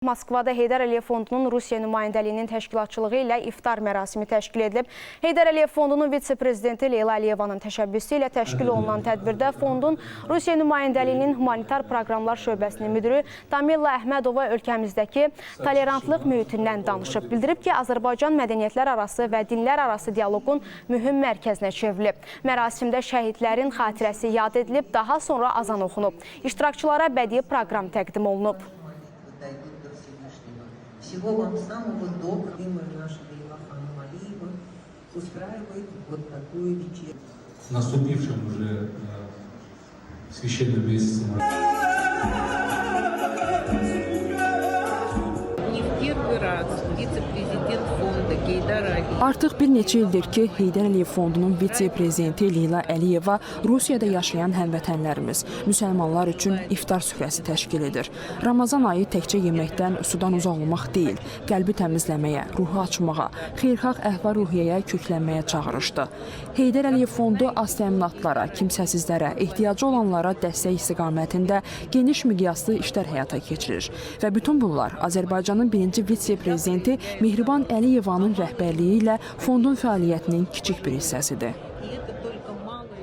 Moskvada Heydər Əliyev Fondunun Rusiya nümayəndəliyinin təşkilatçılığı ilə iftar mərasimi təşkil edilib. Heydər Əliyev Fondunun vitse-prezidenti Leyla Əliyevanın təşəbbüsü ilə təşkil olunan tədbirdə fondun Rusiya nümayəndəliyinin humanitar proqramlar şöbəsinin müdürü Tamilla Əhmədova ölkəmizdəki tolerantlıq mühitindən danışıb. Bildirib ki, Azərbaycan mədəniyyətlər arası və dinlər arası dialoqun mühüm mərkəzinə çevrilib. Mərasimdə şəhidlərin xatirəsi yad edilib, daha sonra azan oxunub. İştirakçılara bədii proqram təqdim olunub. Всего вам самого доброго, нашего Илахана Алиева устраивает вот такую вечеринку. В наступившем уже священном месяце. Не в первый раз вице-президент фонда Гейдар Алиев. Artıq bir neçə ildir ki, Heydər Əliyev Fondunun vitse-prezidenti Leyla Əliyeva Rusiyada yaşayan həmvətənlərimiz, müsəlmanlar üçün iftar süfrəsi təşkil edir. Ramazan ayı təkcə yeməkdən, sudan uzaq olmaq deyil, qəlbi təmizləməyə, ruhu açmağa, xeyirxah əhval-ruhiyyəyə köklənməyə çağırışdı. Heydər Əliyev Fondu az təminatlara, kimsəsizlərə, ehtiyacı olanlara dəstək istiqamətində geniş miqyaslı işlər həyata keçirir. Və bütün bunlar Azərbaycanın birinci vitse-prezidenti Mehriban Əliyevanın rəhbərliyi ilə fondun fəaliyyətinin kiçik bir hissəsidir.